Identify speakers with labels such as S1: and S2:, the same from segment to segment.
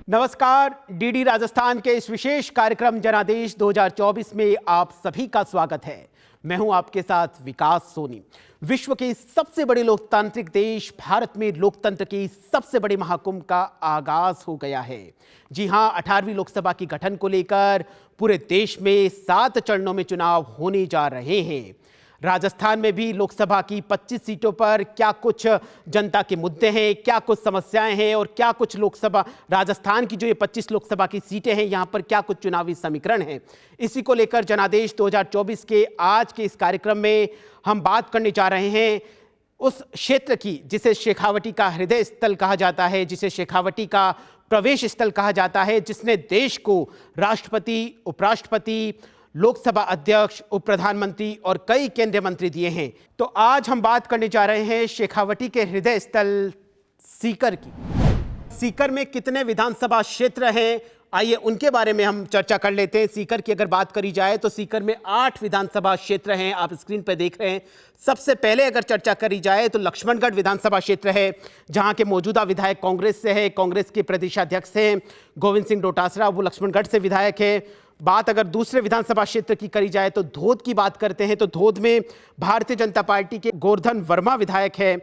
S1: नमस्कार, डीडी राजस्थान के इस विशेष कार्यक्रम जनादेश 2024 में आप सभी का स्वागत है। मैं हूं आपके साथ विकास सोनी। विश्व के सबसे बड़े लोकतांत्रिक देश भारत में लोकतंत्र के सबसे बड़े महाकुंभ का आगाज हो गया है। जी हां, 18वीं लोकसभा की गठन को लेकर पूरे देश में 7 चरणों में चुनाव होने जा रहे हैं। राजस्थान में भी लोकसभा की 25 सीटों पर क्या कुछ जनता के मुद्दे हैं, क्या कुछ समस्याएं हैं और क्या कुछ लोकसभा राजस्थान की जो ये 25 लोकसभा की सीटें हैं, यहां पर क्या कुछ चुनावी समीकरण हैं, इसी को लेकर जनादेश 2024 के आज के इस कार्यक्रम में हम बात करने जा रहे हैं उस क्षेत्र की जिसे शेखावटी का हृदय स्थल कहा जाता है, जिसे शेखावटी का प्रवेश स्थल कहा जाता है, जिसने देश को राष्ट्रपति, उपराष्ट्रपति, लोकसभा अध्यक्ष, उप प्रधानमंत्री और कई केंद्रीय मंत्री दिए हैं। तो आज हम बात करने जा रहे हैं शेखावटी के हृदय स्थल सीकर की। सीकर में कितने विधानसभा क्षेत्र हैं, आइए उनके बारे में हम चर्चा कर लेते हैं। सीकर की अगर बात करी जाए तो सीकर में 8 विधानसभा क्षेत्र हैं, आप स्क्रीन पर देख रहे हैं। सबसे पहले अगर चर्चा करी जाए तो लक्ष्मणगढ़ विधानसभा क्षेत्र है, जहां के मौजूदा विधायक कांग्रेस से है, कांग्रेस के प्रदेशाध्यक्ष हैं गोविंद सिंह डोटासरा, वो लक्ष्मणगढ़ से विधायक है। बात अगर दूसरे विधानसभा क्षेत्र की करी जाए तो धोद की बात करते हैं, तो धोद में भारतीय जनता पार्टी के गोवर्धन वर्मा विधायक है।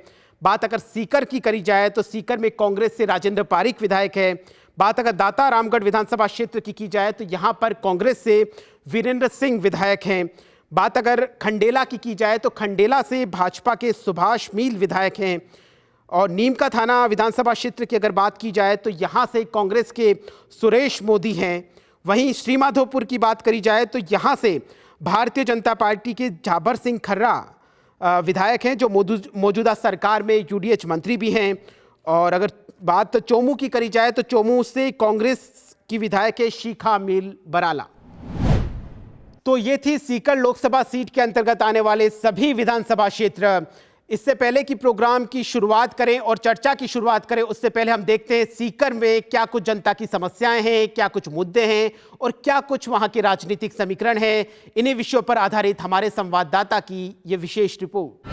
S1: बात अगर सीकर की करी जाए तो सीकर में कांग्रेस से राजेंद्र पारीक विधायक है। बात अगर दाता रामगढ़ विधानसभा क्षेत्र की जाए तो यहां पर कांग्रेस से वीरेंद्र सिंह विधायक हैं। बात अगर खंडेला की जाए तो खंडेला से भाजपा के सुभाष मील विधायक हैं। और नीम का थाना विधानसभा क्षेत्र की अगर बात की जाए तो यहां से कांग्रेस के सुरेश मोदी हैं। वहीं श्रीमाधोपुर की बात करी जाए तो यहां से भारतीय जनता पार्टी के जाबर सिंह खर्रा विधायक हैं, जो मौजूदा सरकार में यूडीएच मंत्री भी हैं। और अगर बात चोमू की करी जाए तो चोमू से कांग्रेस की विधायक है शिखा मील बराला। तो ये थी सीकर लोकसभा सीट के अंतर्गत आने वाले सभी विधानसभा क्षेत्र। इससे पहले कि प्रोग्राम की शुरुआत करें और चर्चा की शुरुआत करें, उससे पहले हम देखते हैं सीकर में क्या कुछ जनता की समस्याएं हैं, क्या कुछ मुद्दे हैं और क्या कुछ वहां के राजनीतिक समीकरण हैं। इन्हीं विषयों पर आधारित हमारे संवाददाता की यह विशेष रिपोर्ट।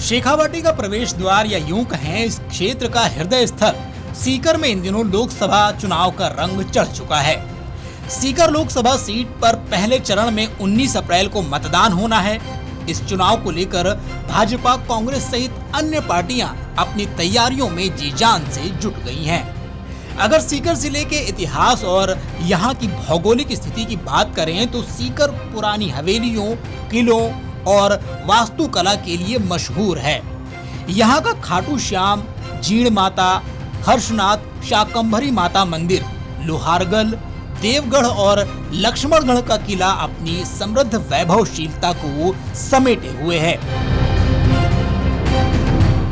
S2: शेखावटी का प्रवेश द्वार या यूं कहें इस क्षेत्र का हृदय स्थल सीकर में इन दिनों लोकसभा चुनाव का रंग चढ़ चुका है। सीकर लोकसभा सीट पर पहले चरण में 19 अप्रैल को मतदान होना है। इस चुनाव को लेकर भाजपा, कांग्रेस सहित अन्य पार्टियां अपनी तैयारियों में जी जान से जुट गई हैं। अगर सीकर जिले के इतिहास और यहाँ की भौगोलिक स्थिति की बात करें तो सीकर पुरानी हवेलियों, किलों और वास्तुकला के लिए मशहूर है। यहाँ का खाटू श्याम, जीण माता, हर्षनाथ, शाकंभरी माता मंदिर, लोहारगल, देवगढ़ और लक्ष्मणगढ़ का किला अपनी समृद्ध वैभवशीलता को समेटे हुए है।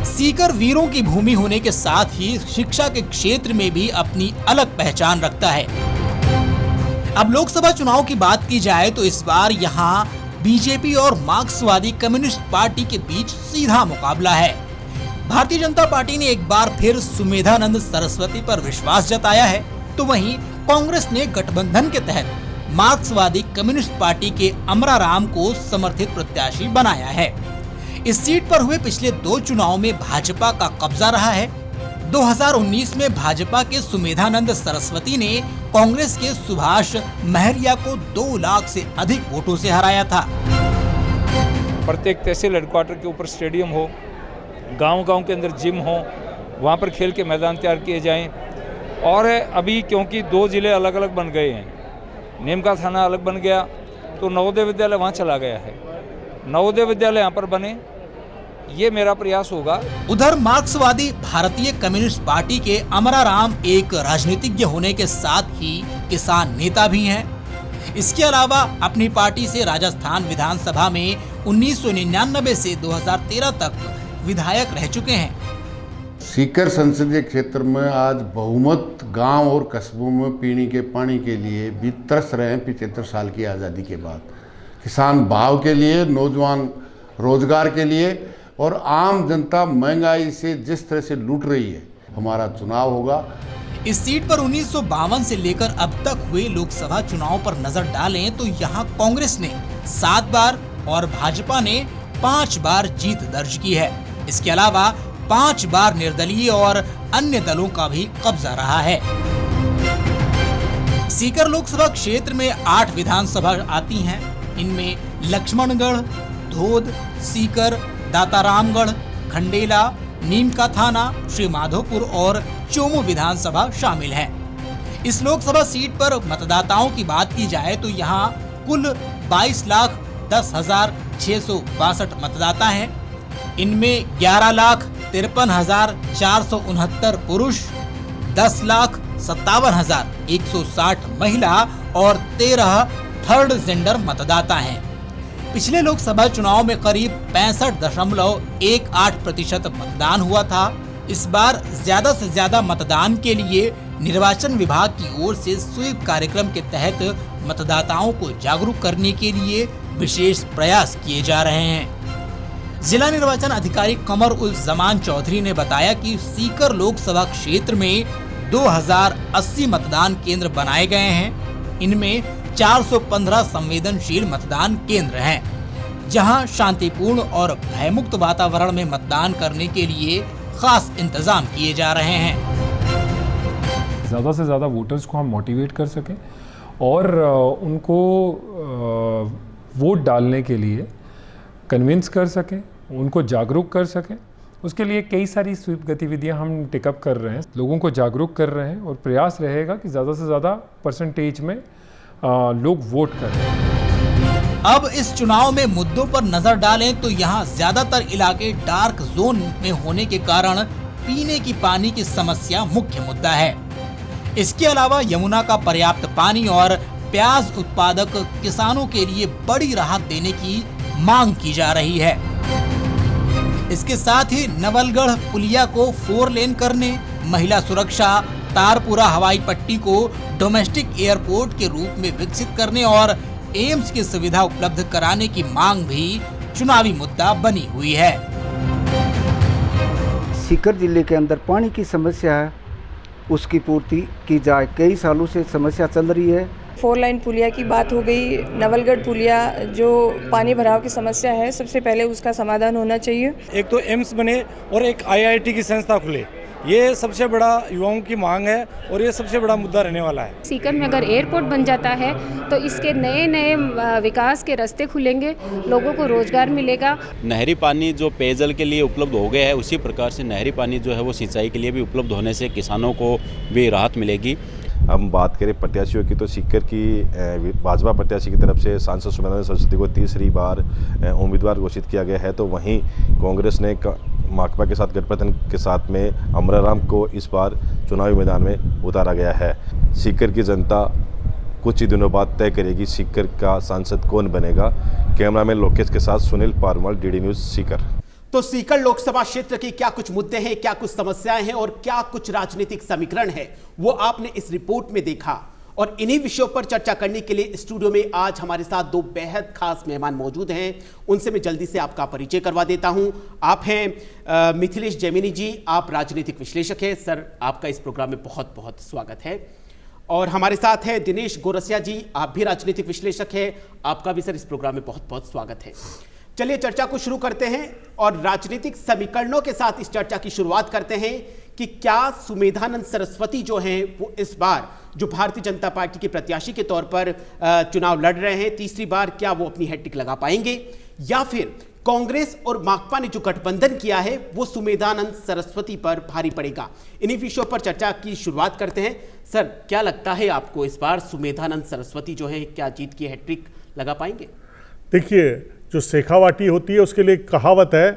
S2: सीकर वीरों की भूमि होने के साथ ही शिक्षा के क्षेत्र में भी अपनी अलग पहचान रखता है। अब लोकसभा चुनाव की बात की जाए तो इस बार यहाँ बीजेपी और मार्क्सवादी कम्युनिस्ट पार्टी के बीच सीधा मुकाबला है। भारतीय जनता पार्टी ने एक बार फिर सुमेधानंद सरस्वती पर विश्वास जताया है, तो वहीं कांग्रेस ने गठबंधन के तहत मार्क्सवादी कम्युनिस्ट पार्टी के अमराराम को समर्थित प्रत्याशी बनाया है। इस सीट पर हुए पिछले 2 चुनाव में भाजपा का कब्जा रहा है। 2019 में भाजपा के सुमेधानंद सरस्वती ने कांग्रेस के सुभाष महरिया को 2 लाख से अधिक वोटों से हराया था।
S3: प्रत्येक तहसील हेडक्वार्टर के ऊपर स्टेडियम हो, गांव-गांव के अंदर जिम हो, वहां पर खेल के मैदान तैयार किए जाएं। और अभी क्योंकि 2 जिले अलग अलग बन गए हैं, नीम का थाना अलग बन गया तो नवोदय विद्यालय वहाँ चला गया है, नवोदय विद्यालय यहाँ पर बने, ये मेरा प्रयास होगा।
S2: उधर मार्क्सवादी भारतीय कम्युनिस्ट पार्टी के अमराराम एक राजनीतिज्ञ होने के साथ ही किसान नेता भी हैं। इसके अलावा अपनी पार्टी से राजस्थान विधानसभा में 1999 से 2013 तक विधायक रह चुके हैं।
S4: सीकर संसदीय क्षेत्र में आज बहुमत गांव और कस्बों में पीने के पानी के लिए भी तरस रहे हैं। 75 साल की आज़ादी के बाद किसान भाव के लिए, नौजवान रोजगार के लिए और आम जनता महंगाई से जिस तरह से लूट रही है, हमारा चुनाव होगा।
S2: इस सीट पर 1952 से लेकर अब तक हुए लोकसभा चुनाव पर नजर डालें तो यहाँ कांग्रेस ने 7 बार और भाजपा ने 5 बार जीत दर्ज की है। इसके अलावा 5 बार निर्दलीय और अन्य दलों का भी कब्जा रहा है। सीकर लोकसभा क्षेत्र में 8 विधानसभा आती हैं। इनमें लक्ष्मणगढ़, धोद, सीकर, दातारामगढ़, खंडेला, नीम का थाना, श्री माधोपुर और चोमू विधानसभा शामिल है। इस लोकसभा सीट पर मतदाताओं की बात की जाए तो यहाँ कुल 22,10,662 मतदाता हैं। इनमें 11,53,469 पुरुष, 10,57,160 महिला और 13 थर्ड जेंडर मतदाता हैं। पिछले लोकसभा चुनाव में करीब 65.18% मतदान हुआ था। इस बार ज्यादा से ज्यादा मतदान के लिए निर्वाचन विभाग की ओर से स्वीप कार्यक्रम के तहत मतदाताओं को जागरूक करने के लिए विशेष प्रयास किए जा रहे हैं। जिला निर्वाचन अधिकारी कमर उल जमान चौधरी ने बताया कि सीकर लोकसभा क्षेत्र में 2080 मतदान केंद्र बनाए गए हैं। इनमें 415 संवेदनशील मतदान केंद्र हैं, जहां शांतिपूर्ण और भयमुक्त वातावरण में मतदान करने के लिए खास इंतजाम किए जा रहे हैं।
S5: ज़्यादा से ज़्यादा वोटर्स को हम मोटिवेट कर सकें और उनको वोट डालने के लिए कन्विंस कर सकें, उनको जागरूक कर सकें। उसके लिए कई सारी स्वीप गतिविधियां हम टेकअप कर रहे हैं, लोगों को जागरूक कर रहे हैं और प्रयास रहेगा कि ज़्यादा से ज़्यादा परसेंटेज में लोग वोट करें।
S2: अब इस चुनाव में मुद्दों पर नजर डालें तो यहाँ ज्यादातर इलाके डार्क जोन में होने के कारण पीने की पानी की समस्या मुख्य मुद्दा है। इसके अलावा यमुना का पर्याप्त पानी और प्याज उत्पादक किसानों के लिए बड़ी राहत देने की मांग की जा रही है। इसके साथ ही नवलगढ़ पुलिया को 4 लेन करने, महिला सुरक्षा, तारपुरा हवाई पट्टी को डोमेस्टिक एयरपोर्ट के रूप में विकसित करने और एम्स की सुविधा उपलब्ध कराने की मांग भी चुनावी मुद्दा बनी हुई है।
S6: सीकर जिले के अंदर पानी की समस्या है, उसकी पूर्ति की जाए। कई सालों से समस्या चल रही है।
S7: 4 लाइन पुलिया की बात हो गई। नवलगढ़ पुलिया जो पानी भराव की समस्या है, सबसे पहले उसका समाधान होना चाहिए।
S8: एक तो एम्स बने और एक IIT की संस्था खुले, ये सबसे बड़ा युवाओं की मांग है और ये सबसे बड़ा मुद्दा रहने वाला है।
S9: सीकर में अगर एयरपोर्ट बन जाता है तो इसके नए नए विकास के रास्ते खुलेंगे, लोगों को रोजगार मिलेगा।
S10: नहरी पानी जो पेयजल के लिए उपलब्ध हो गया है, उसी प्रकार से नहरी पानी जो है वो सिंचाई के लिए भी उपलब्ध होने से किसानों को भी राहत मिलेगी।
S11: हम बात करें प्रत्याशियों की तो सीकर की भाजपा प्रत्याशी की तरफ से सांसद सुमेधानंद सरस्वती को तीसरी बार उम्मीदवार घोषित किया गया है, तो वहीं कांग्रेस ने माकपा के साथ गठबंधन के साथ में अमराराम को इस बार चुनावी मैदान में उतारा गया है। सीकर की जनता कुछ ही दिनों बाद तय करेगी सीकर का सांसद कौन बनेगा। कैमरामैन लोकेश के साथ सुनील पारमल, DD न्यूज़ सीकर।
S1: तो सीकर लोकसभा क्षेत्र की क्या कुछ मुद्दे हैं, क्या कुछ समस्याएं हैं और क्या कुछ राजनीतिक समीकरण है, वो आपने इस रिपोर्ट में देखा। और इन्हीं विषयों पर चर्चा करने के लिए स्टूडियो में आज हमारे साथ 2 बेहद खास मेहमान मौजूद हैं। उनसे मैं जल्दी से आपका परिचय करवा देता हूं। आप हैं मिथिलेश जैमिनी जी, आप राजनीतिक विश्लेषक हैं। सर, आपका इस प्रोग्राम में बहुत बहुत स्वागत है। और हमारे साथ हैं दिनेश गोरसिया जी, आप भी राजनीतिक विश्लेषक हैं, आपका भी सर इस प्रोग्राम में बहुत बहुत स्वागत है। चलिए चर्चा को शुरू करते हैं और राजनीतिक समीकरणों के साथ इस चर्चा की शुरुआत करते हैं कि क्या सुमेधानंद सरस्वती जो हैं वो इस बार जो भारतीय जनता पार्टी के प्रत्याशी के तौर पर चुनाव लड़ रहे हैं तीसरी बार, क्या वो अपनी हैट्रिक लगा पाएंगे या फिर कांग्रेस और माकपा ने जो गठबंधन किया है वो सुमेधानंद सरस्वती पर भारी पड़ेगा। इन्हीं विषयों पर चर्चा की शुरुआत करते हैं। सर, क्या लगता है आपको इस बार सुमेधानंद सरस्वती जो है क्या जीत की हैट्रिक लगा पाएंगे?
S12: देखिए, जो शेखावाटी होती है उसके लिए कहावत है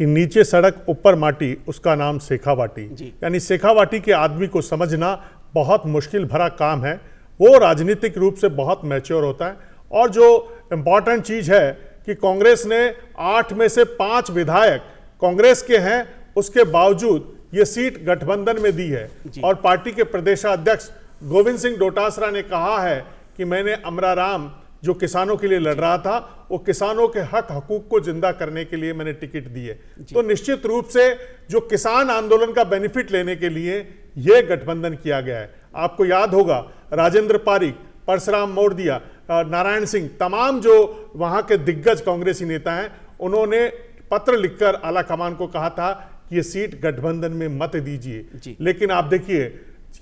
S12: कि नीचे सड़क ऊपर माटी, उसका नाम शेखावाटी। यानी शेखावाटी के आदमी को समझना बहुत मुश्किल भरा काम है। वो राजनीतिक रूप से बहुत मैच्योर होता है। और जो इम्पॉर्टेंट चीज़ है कि कांग्रेस ने 8 में से 5 विधायक कांग्रेस के हैं, उसके बावजूद ये सीट गठबंधन में दी है। और पार्टी के प्रदेशाध्यक्ष गोविंद सिंह डोटासरा ने कहा है कि मैंने अमराराम जो किसानों के लिए लड़ रहा था, वो किसानों के हक हकूक को जिंदा करने के लिए मैंने टिकट दी है। तो निश्चित रूप से जो किसान आंदोलन का बेनिफिट लेने के लिए यह गठबंधन किया गया है। आपको याद होगा राजेंद्र पारिक, परशुराम मोरदिया, नारायण सिंह, तमाम जो वहां के दिग्गज कांग्रेसी नेता हैं, उन्होंने पत्र लिखकर आला कमान को कहा था कि ये सीट गठबंधन में मत दीजिए। लेकिन आप देखिए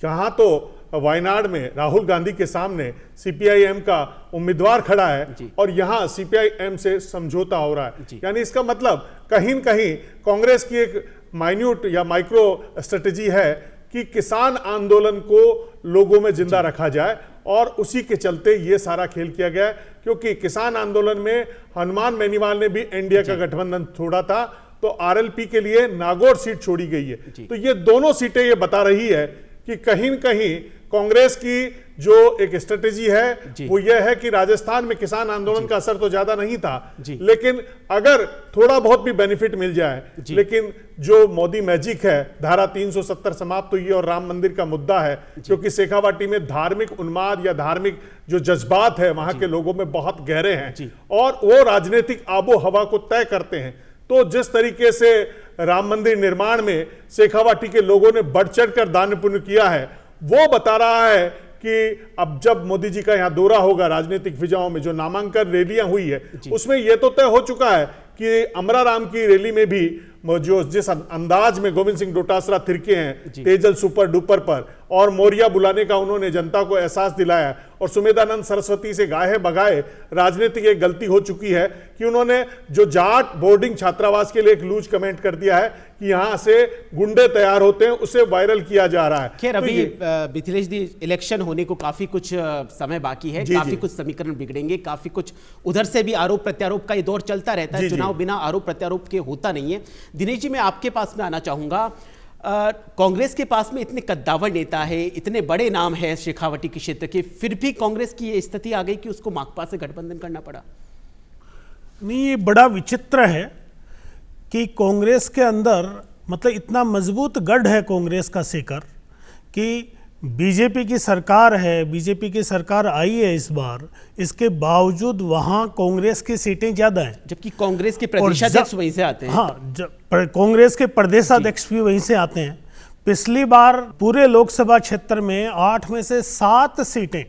S12: यहाँ तो वायनाड में राहुल गांधी के सामने सीपीआईएम का उम्मीदवार खड़ा है और यहाँ सीपीआईएम से समझौता हो रहा है। यानी इसका मतलब कहीं न कहीं कांग्रेस की एक माइन्यूट या माइक्रो स्ट्रेटेजी है कि किसान आंदोलन को लोगों में जिंदा रखा जाए, और उसी के चलते ये सारा खेल किया गया। क्योंकि किसान आंदोलन में हनुमान बेनीवाल ने भी एनडीए का गठबंधन छोड़ा था, तो आरएलपी के लिए नागौर सीट छोड़ी गई है। तो ये दोनों सीटें ये बता रही है कि कहीं न कहीं कांग्रेस की जो एक स्ट्रेटेजी है वो यह है कि राजस्थान में किसान आंदोलन का असर तो ज्यादा नहीं था, लेकिन अगर थोड़ा बहुत भी बेनिफिट मिल जाए, लेकिन जो मोदी मैजिक है, धारा 370 समाप्त हुई है और राम मंदिर का मुद्दा है, क्योंकि शेखावाटी में धार्मिक उन्माद या धार्मिक जो जज्बात है वहां के लोगों में बहुत गहरे हैं और वो राजनीतिक आबो हवा को तय करते हैं। तो जिस तरीके से राम मंदिर निर्माण में शेखावाटी के लोगों ने बढ़ चढ़ कर दान पुण्य किया है, वो बता रहा है कि अब जब मोदी जी का यहाँ दौरा होगा राजनीतिक फिजाओं में, जो नामांकन रैलियां हुई है उसमें यह तो तय हो चुका है कि अमरा राम की रैली में भी जो जिस अंदाज में गोविंद सिंह डोटासरा थिरके हैं तेजल सुपर डुपर पर, और मोरिया बुलाने का उन्होंने जनता को एहसास दिलाया, और सुमेधानंद सरस्वती से गाहे बगाए राजनीतिक एक गलती हो चुकी है कि उन्होंने जो जाट बोर्डिंग छात्रावास के लिए एक लूज कमेंट कर दिया है कि यहां से गुंडे तैयार होते हैं, उसे वायरल किया जा रहा है।
S1: खैर अभी मिथिलेश जी इलेक्शन होने को काफी कुछ समय बाकी है, काफी कुछ समीकरण बिगड़ेंगे, काफी कुछ उधर से भी आरोप प्रत्यारोप का ये दौर चलता रहता है। चुनाव बिना आरोप प्रत्यारोप के होता नहीं है। दिनेश जी, मैं आपके पास में आना चाहूंगा। कांग्रेस के पास में इतने कद्दावर नेता है, इतने बड़े नाम है शेखावाटी के क्षेत्र के, फिर भी कांग्रेस की ये स्थिति आ गई कि उसको माकपा से गठबंधन करना पड़ा।
S13: नहीं, ये बड़ा विचित्र है कि कांग्रेस के अंदर मतलब इतना मजबूत गढ़ है कांग्रेस का सीकर कि बीजेपी की सरकार है, बीजेपी की सरकार आई है इस बार, इसके बावजूद वहां कांग्रेस की सीटें ज्यादा हैं,
S1: जबकि कांग्रेस के प्रदेशाध्यक्ष वहीं से आते हैं।
S13: हाँ, कांग्रेस के प्रदेशाध्यक्ष भी वहीं से आते हैं। पिछली बार पूरे लोकसभा क्षेत्र में 8 में से 7 सीटें,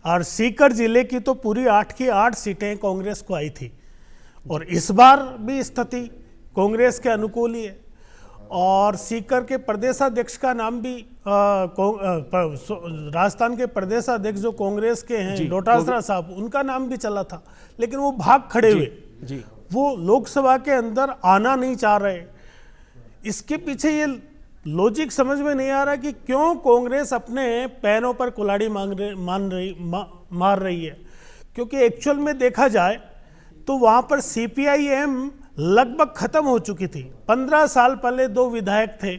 S13: और सीकर जिले की तो पूरी 8 की 8 सीटें कांग्रेस को आई थी, और इस बार भी स्थिति कांग्रेस के अनुकूल ही है। और सीकर के प्रदेशाध्यक्ष का नाम भी राजस्थान के प्रदेशाध्यक्ष जो कांग्रेस के हैं डोटासरा साहब, उनका नाम भी चला था, लेकिन वो भाग खड़े हुए, वो लोकसभा के अंदर आना नहीं चाह रहे। इसके पीछे ये लॉजिक समझ में नहीं आ रहा कि क्यों कांग्रेस अपने पैरों पर कुल्हाड़ी मार रही है, क्योंकि एक्चुअल में देखा जाए तो वहाँ पर सीपीआईएम लगभग खत्म हो चुकी थी। 15 साल पहले 2 विधायक थे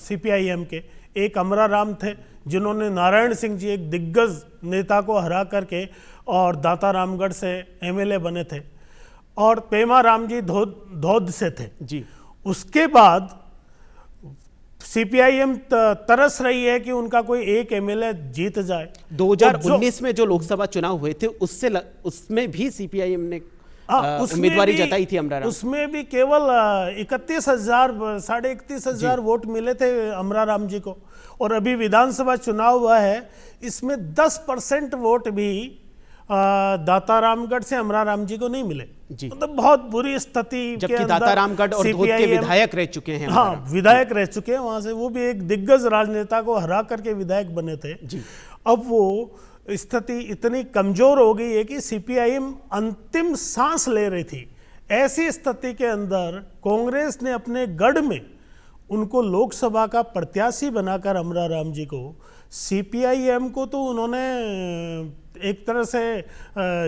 S13: सीपीआईएम के, एक अमरा राम थे जिन्होंने नारायण सिंह जी एक दिग्गज नेता को हरा करके और दाता रामगढ़ से एमएलए बने थे, और पेमा राम जी धौद से थे जी। उसके बाद सीपीआईएम तरस रही है कि उनका कोई एक एमएलए जीत जाए।
S1: 2019 में जो लोकसभा चुनाव हुए थे उसमें भी सीपीआईएम ने उम्मीदवारी जताई थी अमरा राम, उसमें भी केवल
S13: 31,000 वोट मिले थे अमरा राम जी को, और अभी विधानसभा चुनाव हुआ है, इसमें 10% वोट भी दाता रामगढ़ से अमरा राम जी को नहीं मिले जी। मतलब बहुत बुरी स्थिति,
S1: जबकि दाता रामगढ़ और धौद के विधायक रह चुके हैं।
S13: हाँ, विधायक रह चुके हैं वहां से, वो भी एक दिग्गज राजनेता को हरा करके विधायक बने थे जी। अब वो स्थिति इतनी कमजोर हो गई है कि सीपीआईएम अंतिम सांस ले रही थी। ऐसी स्थिति के अंदर कांग्रेस ने अपने गढ़ में उनको लोकसभा का प्रत्याशी बनाकर अमरा राम जी को, सीपीआईएम को तो उन्होंने एक तरह से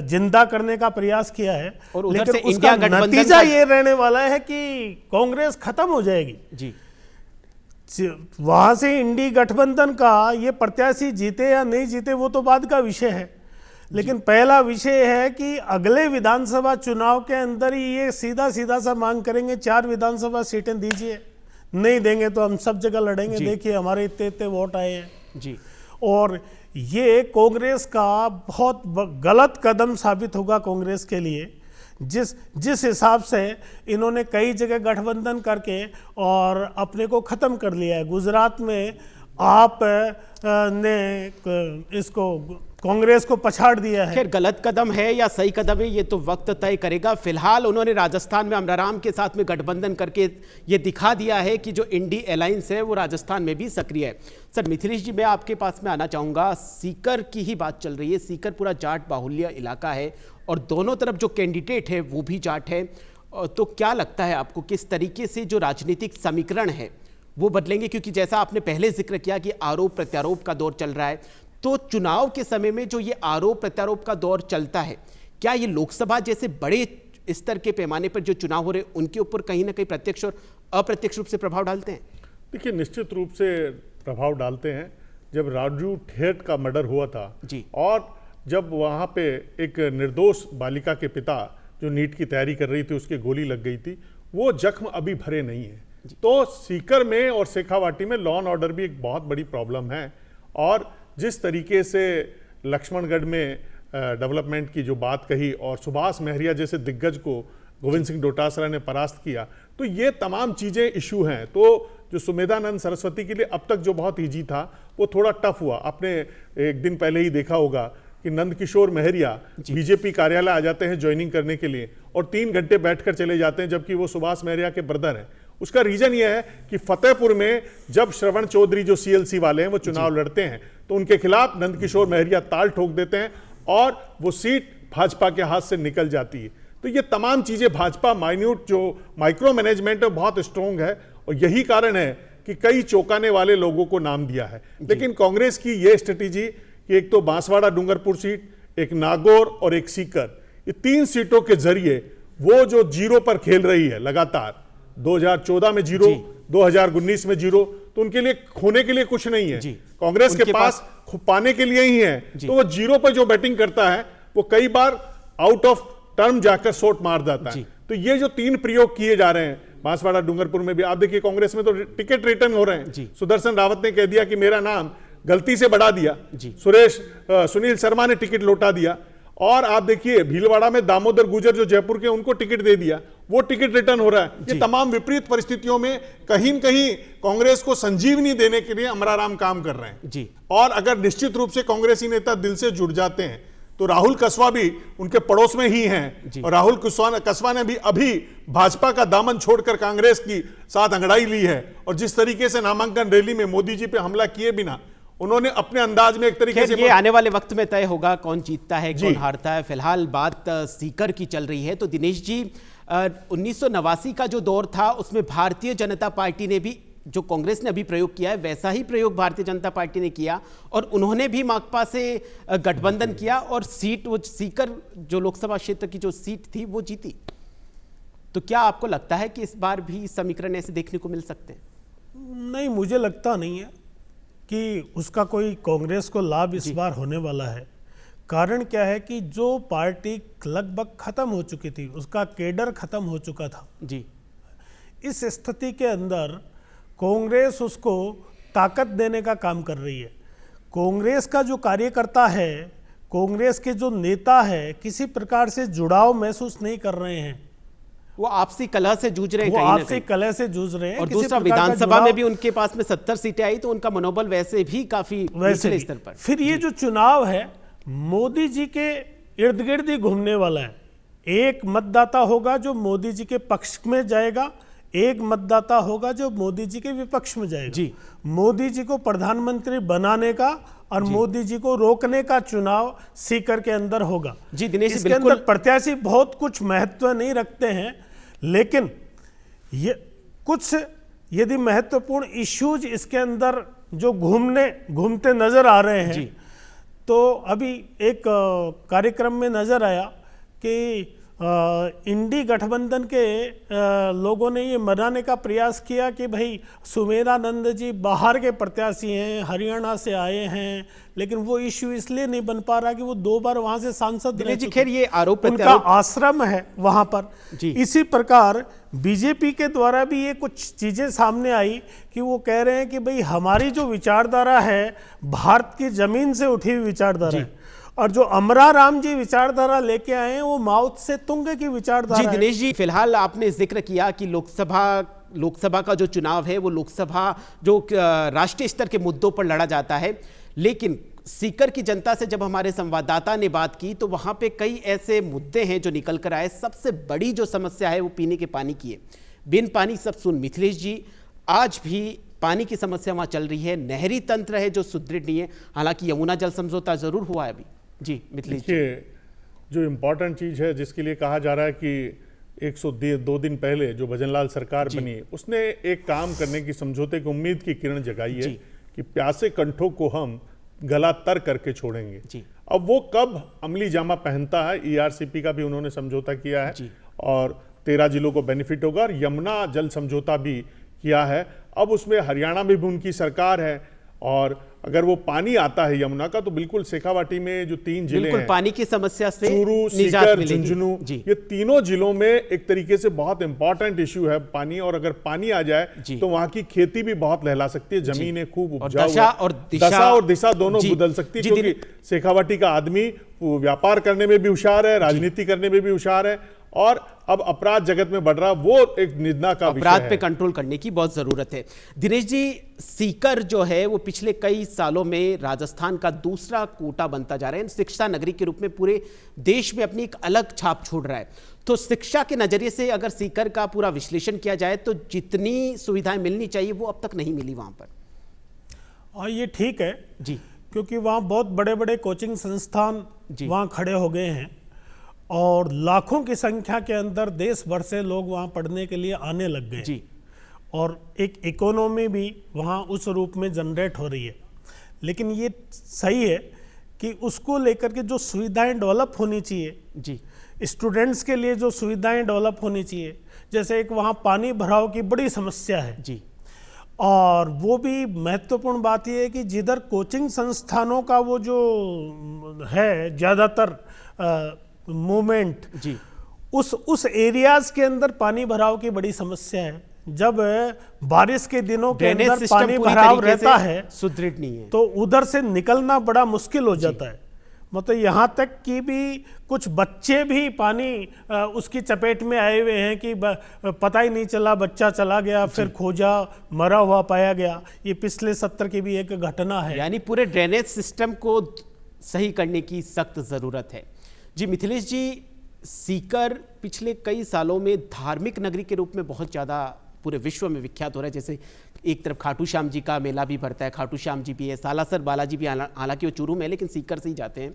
S13: जिंदा करने का प्रयास किया है, और उधर से उसका नतीजा ये रहने वाला है कि कांग्रेस खत्म हो जाएगी जी। वहां से इंडी गठबंधन का ये प्रत्याशी जीते या नहीं जीते वो तो बाद का विषय है, लेकिन पहला विषय है कि अगले विधानसभा चुनाव के अंदर ही ये सीधा सा मांग करेंगे 4 विधानसभा सीटें दीजिए, नहीं देंगे तो हम सब जगह लड़ेंगे, देखिए हमारे इतने वोट आए हैं जी। और ये कांग्रेस का बहुत गलत कदम साबित होगा कांग्रेस के लिए, जिस हिसाब से इन्होंने कई जगह गठबंधन करके और अपने को ख़त्म कर लिया है। गुजरात में आप ने इसको कांग्रेस को पछाड़ दिया है।
S1: खैर गलत कदम है या सही कदम है ये तो वक्त तय करेगा। फिलहाल उन्होंने राजस्थान में अमराराम के साथ में गठबंधन करके ये दिखा दिया है कि जो इंडी अलायंस है वो राजस्थान में भी सक्रिय है। सर मिथिलेश जी, मैं आपके पास में आना चाहूँगा। सीकर की ही बात चल रही है। सीकर पूरा जाट बाहुल्य इलाका है और दोनों तरफ जो कैंडिडेट है वो भी जाट है। तो क्या लगता है आपको किस तरीके से जो राजनीतिक समीकरण है वो बदलेंगे? क्योंकि जैसा आपने पहले जिक्र किया कि आरोप प्रत्यारोप का दौर चल रहा है, तो चुनाव के समय में जो ये आरोप प्रत्यारोप का दौर चलता है, क्या ये लोकसभा जैसे बड़े स्तर के पैमाने पर जो चुनाव हो रहे हैं उनके ऊपर कहीं ना कहीं प्रत्यक्ष और अप्रत्यक्ष रूप से प्रभाव डालते हैं?
S12: देखिए, निश्चित रूप से प्रभाव डालते हैं। जब राजू ठेठ का मर्डर हुआ था
S1: जी,
S12: और जब वहाँ पे एक निर्दोष बालिका के पिता जो नीट की तैयारी कर रही थी उसकी गोली लग गई थी, वो जख्म अभी भरे नहीं है। तो सीकर में और शेखावाटी में लॉ एंड ऑर्डर भी एक बहुत बड़ी प्रॉब्लम है। और जिस तरीके से लक्ष्मणगढ़ में डेवलपमेंट की जो बात कही और सुभाष महरिया जैसे दिग्गज को गोविंद सिंह डोटासरा ने परास्त किया, तो ये तमाम चीज़ें इशू हैं। तो जो सुमेधानंद सरस्वती के लिए अब तक जो बहुत ईजी था वो थोड़ा टफ हुआ। आपने एक दिन पहले ही देखा होगा कि नंदकिशोर महरिया बीजेपी कार्यालय आ जाते हैं ज्वाइनिंग करने के लिए और 3 घंटे बैठकर चले जाते हैं, जबकि वो सुभाष महरिया के ब्रदर हैं। उसका रीजन ये है कि फतेहपुर में जब श्रवण चौधरी जो सीएलसी वाले हैं वो चुनाव लड़ते हैं तो उनके खिलाफ नंदकिशोर महरिया ताल ठोक देते हैं और वो सीट भाजपा के हाथ से निकल जाती है। तो ये तमाम चीजें भाजपा माइन्यूट जो माइक्रो मैनेजमेंट है बहुत स्ट्रोंग है और यही कारण है कि कई चौंकाने वाले लोगों को नाम दिया है। लेकिन कांग्रेस की ये स्ट्रेटेजी कि एक तो बांसवाड़ा डूंगरपुर सीट, एक नागौर और एक सीकर, ये 3 सीटों के जरिए वो जो जीरो पर खेल रही है लगातार, 2014 में जीरो, 2019 में जीरो, तो उनके लिए खोने के लिए कुछ नहीं है। कांग्रेस के पास पाने के लिए ही है। तो वो जीरो पर जो बैटिंग करता है वो कई बार आउट ऑफ टर्म जाकर शॉट मार जाता है। तो ये जो 3 प्रयोग किए जा रहे हैं बांसवाड़ा डूंगरपुर में भी, आप देखिए कांग्रेस में तो टिकट रिटर्न हो रहे हैं। सुदर्शन रावत ने कह दिया कि मेरा नाम गलती से बढ़ा दिया, सुनील शर्मा ने टिकट लौटा दिया। और आप देखिए भीलवाड़ा में दामोदर गुजर जो जयपुर के, उनको टिकट दे दिया, वो टिकट रिटर्न हो रहा है। ये तमाम विपरीत परिस्थितियों में कहीं न कहीं कांग्रेस को संजीवनी देने के लिए अमराराम काम कर रहे हैं जी। और अगर निश्चित रूप से कांग्रेसी नेता दिल से जुड़ जाते हैं तो राहुल कसवा भी उनके पड़ोस में ही हैं और राहुल कसवा ने भी अभी भाजपा का दामन छोड़कर कांग्रेस की साथ अंगड़ाई ली है। और जिस तरीके से नामांकन रैली में मोदी जी पे हमला किए बिना उन्होंने अपने अंदाज में एक तरीके से,
S1: ये आने वाले वक्त में तय होगा कौन जीतता है कौन हारता है। फिलहाल बात सीकर की चल रही है। तो दिनेश जी, 1989 का जो दौर था उसमें भारतीय जनता पार्टी ने भी, जो कांग्रेस ने अभी प्रयोग किया है वैसा ही प्रयोग भारतीय जनता पार्टी ने किया और उन्होंने भी माकपा से गठबंधन किया और सीट, वो सीकर जो लोकसभा क्षेत्र की जो सीट थी वो जीती। तो क्या आपको लगता है कि इस बार भी समीकरण ऐसे देखने को मिल सकते हैं?
S13: नहीं, मुझे लगता नहीं है कि उसका कोई कांग्रेस को लाभ इस बार होने वाला है। कारण क्या है कि जो पार्टी लगभग खत्म हो चुकी थी, उसका केडर खत्म हो चुका था जी। इस स्थिति के अंदर कांग्रेस उसको ताकत देने का काम कर रही है। कांग्रेस का जो कार्यकर्ता है, कांग्रेस के जो नेता है, किसी प्रकार से जुड़ाव महसूस नहीं कर रहे हैं।
S1: वो आपसी कलह से जूझ रहे हैं,
S13: वो आपसी कलह से जूझ रहे हैं।
S1: और दूसरा, विधानसभा में भी उनके पास में 70 सीटें आई तो उनका मनोबल वैसे भी काफी निचले स्तर पर।
S13: फिर ये जो चुनाव है मोदी जी के इर्द गिर्द ही घूमने वाला है। एक मतदाता होगा जो मोदी जी के पक्ष में जाएगा, एक मतदाता होगा जो मोदी जी के विपक्ष में जाएगा जी। मोदी जी को प्रधानमंत्री बनाने का और मोदी जी को रोकने का चुनाव सीकर के अंदर होगा
S1: जी। दिनेश,
S13: इसके अंदर प्रत्याशी बहुत कुछ महत्व नहीं रखते हैं, लेकिन ये कुछ यदि महत्वपूर्ण इश्यूज इसके अंदर जो घूमते नजर आ रहे हैं जी। तो अभी एक कार्यक्रम में नजर आया कि इंडी गठबंधन के लोगों ने ये मनाने का प्रयास किया कि भाई सुमेधानंद जी बाहर के प्रत्याशी हैं, हरियाणा से आए हैं, लेकिन वो इश्यू इसलिए नहीं बन पा रहा कि वो 2 बार वहां से सांसद रह चुके।
S1: खैर ये आरोप
S13: उनका आश्रम है वहां पर जी। इसी प्रकार बीजेपी के द्वारा भी ये कुछ चीजें सामने आई कि वो कह रहे हैं कि भाई हमारी जो विचारधारा है भारत की जमीन से उठी हुई विचारधारा है और जो अमराराम जी विचारधारा लेके आए हैं वो माओ से तुंग की विचारधारा
S1: जी। दिनेश जी, फिलहाल आपने जिक्र किया कि लोकसभा का जो चुनाव है वो लोकसभा जो राष्ट्रीय स्तर के मुद्दों पर लड़ा जाता है, लेकिन सीकर की जनता से जब हमारे संवाददाता ने बात की तो वहां पे कई ऐसे मुद्दे हैं जो निकल कर आए। सबसे बड़ी जो समस्या है वो पीने के पानी की है। बिन पानी सब सुन मिथिलेश जी, आज भी पानी की समस्या वहां चल रही है। नहरी तंत्र है जो सुदृढ़ नहीं है। हालांकि यमुना जल समझौता जरूर हुआ है अभी। जी मिथिलेश जी,
S12: जो इम्पोर्टेंट चीज़ है जिसके लिए कहा जा रहा है कि 102 दिन पहले जो भजनलाल सरकार बनी, उसने एक काम करने की, समझौते की उम्मीद की किरण जगाई है कि प्यासे कंठों को हम गला तर करके छोड़ेंगे। अब वो कब अमली जामा पहनता है, ERCP का भी उन्होंने समझौता किया है और 13 जिलों को बेनिफिट होगा, और यमुना जल समझौता भी किया है। अब उसमें हरियाणा में भी उनकी सरकार है, और अगर वो पानी आता है यमुना का तो बिल्कुल शेखावाटी में जो 3 जिले हैं,
S1: पानी की समस्या से
S12: चूरू, सीकर, झुंझुनू, ये तीनों जिलों में एक तरीके से बहुत इंपॉर्टेंट इशू है पानी। और अगर पानी आ जाए तो वहां की खेती भी बहुत लहला सकती है, जमीनें खूब उपजाऊ, दशा और दिशा दोनों बदल सकती है, क्योंकि शेखावाटी का आदमी व्यापार करने में भी होशियार है, राजनीति करने में भी होशियार है, और अब अपराध जगत में बढ़ रहा, वो एक निंदा का विषय है।
S1: अपराध पे कंट्रोल करने की बहुत जरूरत है। दिनेश जी, सीकर जो है वो पिछले कई सालों में राजस्थान का दूसरा कोटा बनता जा रहा है। शिक्षा नगरी के रूप में पूरे देश में अपनी एक अलग छाप छोड़ रहा है। तो शिक्षा के नजरिए से अगर सीकर का पूरा विश्लेषण किया जाए तो जितनी सुविधाएं मिलनी चाहिए वो अब तक नहीं मिली वहां पर।
S13: और ये ठीक है
S1: जी,
S13: क्योंकि वहाँ बहुत बड़े बड़े कोचिंग संस्थान वहाँ खड़े हो गए हैं, और लाखों की संख्या के अंदर देश भर से लोग वहाँ पढ़ने के लिए आने लग गए जी, और एक इकोनॉमी भी वहाँ उस रूप में जनरेट हो रही है। लेकिन ये सही है कि उसको लेकर के जो सुविधाएं डेवलप होनी चाहिए
S1: जी,
S13: स्टूडेंट्स के लिए जो सुविधाएं डेवलप होनी चाहिए, जैसे एक वहाँ पानी भराव की बड़ी समस्या है
S1: जी,
S13: और वो भी महत्वपूर्ण बात यह है कि जिधर कोचिंग संस्थानों का वो जो है ज़्यादातर मूवमेंट
S1: जी,
S13: उस एरियाज के अंदर पानी भराव की बड़ी समस्या है। जब बारिश के दिनों के अंदर पानी भराव रहता है,
S1: सुदृढ़ नहीं है,
S13: तो उधर से निकलना बड़ा मुश्किल हो जाता है। मतलब यहाँ तक कि भी कुछ बच्चे भी पानी उसकी चपेट में आए हुए हैं कि पता ही नहीं चला, बच्चा चला गया, फिर खोजा, मरा हुआ पाया गया। ये पिछले 70 की भी एक घटना है।
S1: यानी पूरे ड्रेनेज सिस्टम को सही करने की सख्त जरूरत है। जी मिथिलेश जी, सीकर पिछले कई सालों में धार्मिक नगरी के रूप में बहुत ज़्यादा पूरे विश्व में विख्यात हो रहा है। जैसे एक तरफ खाटू श्याम जी का मेला भी भरता है, खाटू श्याम जी भी है, सालासर बालाजी भी, हालांकि वो चूरू में है लेकिन सीकर से ही जाते हैं।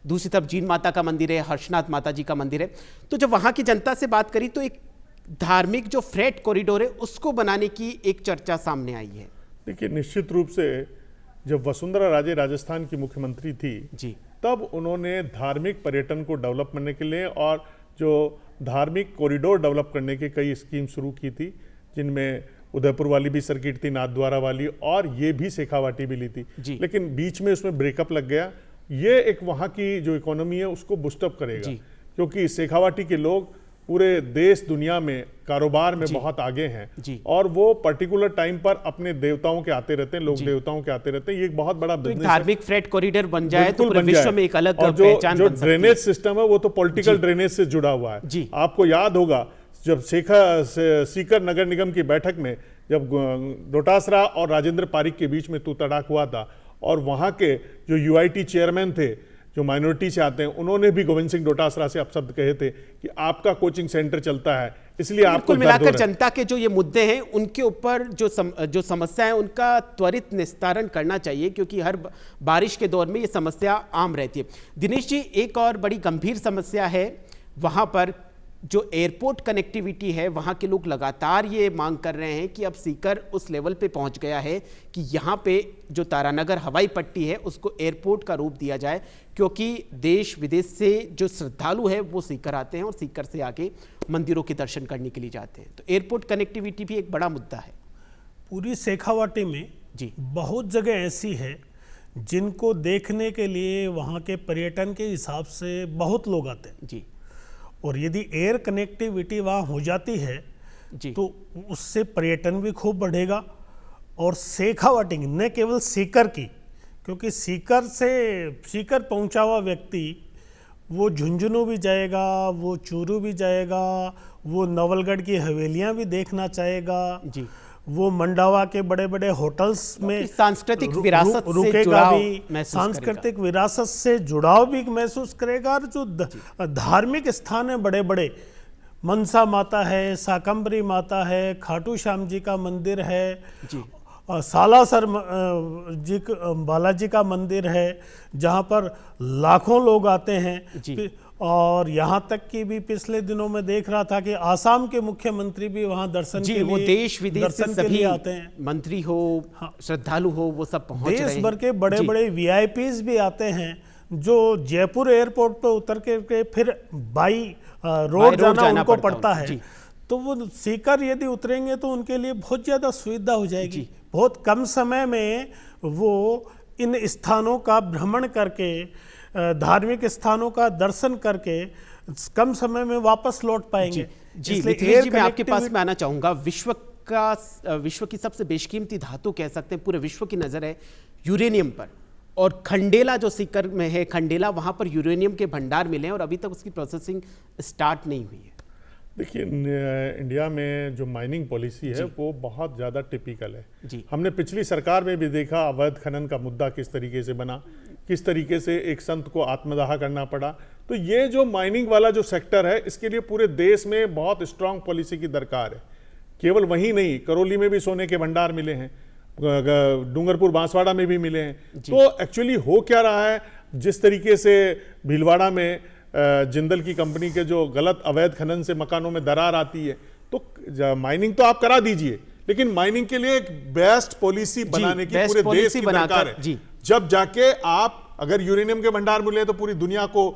S1: दूसरी तरफ जीन माता का मंदिर है, हर्षनाथ माता जी का मंदिर है। तो जब वहाँ की जनता से बात करी तो एक धार्मिक जो फ्रेट कॉरिडोर है उसको बनाने की एक चर्चा सामने आई है।
S12: देखिए, निश्चित रूप से जब वसुंधरा राजे राजस्थान की मुख्यमंत्री थी
S1: जी,
S12: तब उन्होंने धार्मिक पर्यटन को डेवलप करने के लिए और जो धार्मिक कॉरिडोर डेवलप करने की कई स्कीम शुरू की थी, जिनमें उदयपुर वाली भी सर्किट थी, नाथद्वारा वाली, और ये भी शेखावाटी भी ली थी। लेकिन बीच में उसमें ब्रेकअप लग गया। ये एक वहाँ की जो इकोनॉमी है उसको बूस्टअप करेगा, क्योंकि शेखावाटी के लोग पूरे देश दुनिया में कारोबार में बहुत आगे हैं, और वो पर्टिकुलर टाइम पर अपने देवताओं के आते रहते हैं, लोक देवताओं के आते रहते हैं। ये एक बहुत बड़ा बिजनेस है।
S1: धार्मिक फ्रेट कॉरिडोर बन जाए तो पूरे विश्व में एक अलग पहचान
S12: जो ड्रेनेज सिस्टम है वो तो पॉलिटिकल ड्रेनेज से जुड़ा हुआ है। आपको याद होगा जब सीकर नगर निगम की बैठक में जब डोटासरा और राजेंद्र पारिक के बीच में तू तड़ाक हुआ था, और वहाँ के जो UIT चेयरमैन थे जो माइनॉरिटी से आते हैं, उन्होंने भी गोविंद सिंह डोटासरा से अपशब्द कहे थे कि आपका कोचिंग सेंटर चलता है, इसलिए आपको
S1: मिलाकर जनता के जो ये मुद्दे हैं उनके ऊपर जो समस्या है उनका त्वरित निस्तारण करना चाहिए, क्योंकि हर बारिश के दौर में ये समस्या आम रहती है। दिनेश जी, एक और बड़ी गंभीर समस्या है वहाँ पर जो एयरपोर्ट कनेक्टिविटी है। वहाँ के लोग लगातार ये मांग कर रहे हैं कि अब सीकर उस लेवल पे पहुँच गया है कि यहाँ पे जो तारानगर हवाई पट्टी है उसको एयरपोर्ट का रूप दिया जाए, क्योंकि देश विदेश से जो श्रद्धालु है वो सीकर आते हैं और सीकर से आके मंदिरों के दर्शन करने के लिए जाते हैं। तो एयरपोर्ट कनेक्टिविटी भी एक बड़ा मुद्दा है।
S13: पूरी शेखावाटी में
S1: जी
S13: बहुत जगह ऐसी है जिनको देखने के लिए वहाँ के पर्यटन के हिसाब से बहुत लोग आते हैं
S1: जी,
S13: और यदि एयर कनेक्टिविटी वहाँ हो जाती है तो उससे पर्यटन भी खूब बढ़ेगा। और शेखावाटी न केवल सीकर की, क्योंकि सीकर पहुँचा हुआ व्यक्ति वो झुंझुनू भी जाएगा, वो चूरू भी जाएगा, वो नवलगढ़ की हवेलियाँ भी देखना चाहेगा
S1: जी,
S13: वो मंडावा के बड़े बड़े होटल्स में
S1: सांस्कृतिक विरासत से जुड़ाव महसूस
S13: सांस्कृतिक विरासत से जुड़ाव भी महसूस करेगा। और जो धार्मिक स्थान है बड़े बड़े, मनसा माता है, शाकंभरी माता है, खाटू श्याम जी का मंदिर है, सालासर जी बालाजी का मंदिर है, जहाँ पर लाखों लोग आते हैं। और यहाँ तक कि भी पिछले दिनों में देख रहा था कि आसाम के मुख्यमंत्री भी वहाँ दर्शन के लिए,
S1: वो देश विदेश से सभी
S13: आते हैं।
S1: मंत्री हो, श्रद्धालु हो, वो सब पहुँच रहे हैं।
S13: देश भर के बड़े बड़े वीआईपीज भी आते हैं, जो जयपुर एयरपोर्ट पर उतर के फिर बाई रोड जाना उनको पड़ता है। तो वो सीकर यदि उतरेंगे तो उनके लिए बहुत ज़्यादा सुविधा हो जाएगी। बहुत कम समय में वो इन स्थानों का भ्रमण करके, धार्मिक स्थानों का दर्शन करके कम समय में वापस लौट पाएंगे।
S1: इसलिए मैं आपके पास में आना चाहूँगा। विश्व की सबसे बेशकीमती धातु कह सकते हैं, पूरे विश्व की नज़र है यूरेनियम पर, और खंडेला जो सीकर में है, खंडेला, वहाँ पर यूरेनियम के भंडार मिले हैं और अभी तक उसकी प्रोसेसिंग स्टार्ट नहीं हुई है।
S12: देखिए, इंडिया में जो माइनिंग पॉलिसी है वो बहुत ज़्यादा टिपिकल है। हमने पिछली सरकार में भी देखा अवैध खनन का मुद्दा किस तरीके से बना, किस तरीके से एक संत को आत्मदाह करना पड़ा। तो ये जो माइनिंग वाला जो सेक्टर है, इसके लिए पूरे देश में बहुत स्ट्रांग पॉलिसी की दरकार है। केवल वहीं नहीं, करौली में भी सोने के भंडार मिले हैं, डूंगरपुर बांसवाड़ा में भी मिले हैं। तो एक्चुअली हो क्या रहा है, जिस तरीके से भीलवाड़ा में जिंदल की कंपनी के जो गलत अवैध खनन से मकानों में दरार आती है, तो माइनिंग तो आप करा दीजिए, लेकिन माइनिंग के लिए एक बेस्ट पॉलिसी बनाने की पूरे देश की दरकार है। जब जाके आप अगर यूरेनियम के भंडार मिले तो पूरी दुनिया को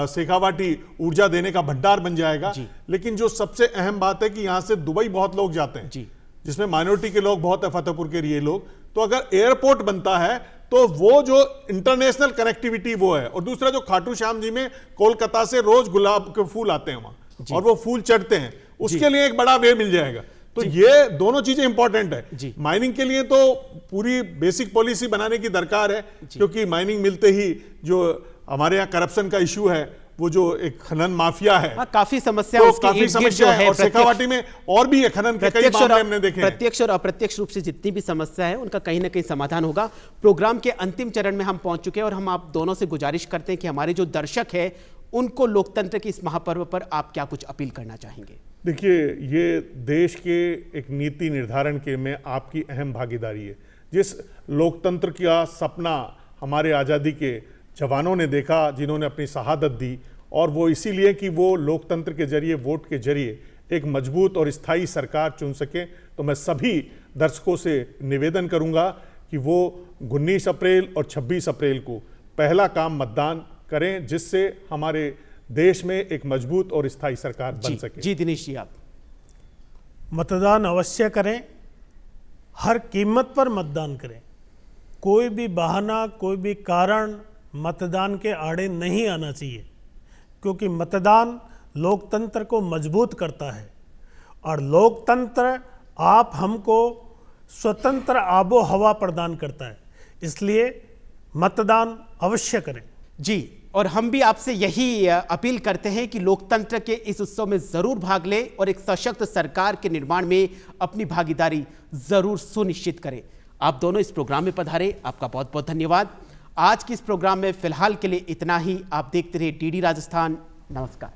S12: शेखावाटी ऊर्जा देने का भंडार बन जाएगा। लेकिन जो सबसे अहम बात है कि यहाँ से दुबई बहुत लोग जाते हैं, जिसमें माइनॉरिटी के लोग बहुत है, फतेहपुर के लिए लोग। तो अगर एयरपोर्ट बनता है तो वो जो इंटरनेशनल कनेक्टिविटी वो है। और दूसरा, जो खाटू श्याम जी में कोलकाता से रोज गुलाब के फूल आते हैं वहां और वो फूल चढ़ते हैं, उसके लिए एक बड़ा वे मिल जाएगा। तो ये दोनों चीजें इंपॉर्टेंट है। माइनिंग के लिए तो पूरी बेसिक पॉलिसी बनाने की दरकार है, क्योंकि माइनिंग मिलते ही जो हमारे यहाँ करप्शन का इश्यू है, वो जो एक खनन माफिया है,
S1: काफी समस्या है।
S12: और शेखावाटी में और भी है खनन के कई मामले हमने देखे हैं।
S1: प्रत्यक्ष और अप्रत्यक्ष रूप से जितनी भी समस्या है, उनका कहीं ना कहीं समाधान होगा। प्रोग्राम के अंतिम चरण में हम पहुंच चुके हैं और हम आप दोनों से गुजारिश करते हैं कि हमारे जो दर्शक है, उनको लोकतंत्र के इस महापर्व पर आप क्या कुछ अपील करना चाहेंगे?
S12: देखिए, ये देश के एक नीति निर्धारण के में आपकी अहम भागीदारी है। जिस लोकतंत्र का सपना हमारे आज़ादी के जवानों ने देखा, जिन्होंने अपनी शहादत दी, और वो इसीलिए कि वो लोकतंत्र के जरिए, वोट के जरिए एक मजबूत और स्थायी सरकार चुन सके। तो मैं सभी दर्शकों से निवेदन करूंगा कि वो 19 अप्रैल और 26 अप्रैल को पहला काम मतदान करें, जिससे हमारे देश में एक मजबूत और स्थायी सरकार बन सके।
S1: जी दिनेश जी, आप
S13: मतदान अवश्य करें, हर कीमत पर मतदान करें। कोई भी बहाना, कोई भी कारण मतदान के आड़े नहीं आना चाहिए, क्योंकि मतदान लोकतंत्र को मजबूत करता है। और लोकतंत्र आप हमको स्वतंत्र आबो हवा प्रदान करता है, इसलिए मतदान अवश्य करें।
S1: जी, और हम भी आपसे यही अपील करते हैं कि लोकतंत्र के इस उत्सव में जरूर भाग लें और एक सशक्त सरकार के निर्माण में अपनी भागीदारी जरूर सुनिश्चित करें। आप दोनों इस प्रोग्राम में पधारे, आपका बहुत बहुत धन्यवाद। आज की इस प्रोग्राम में फिलहाल के लिए इतना ही। आप देखते रहिए डीडी राजस्थान। नमस्कार।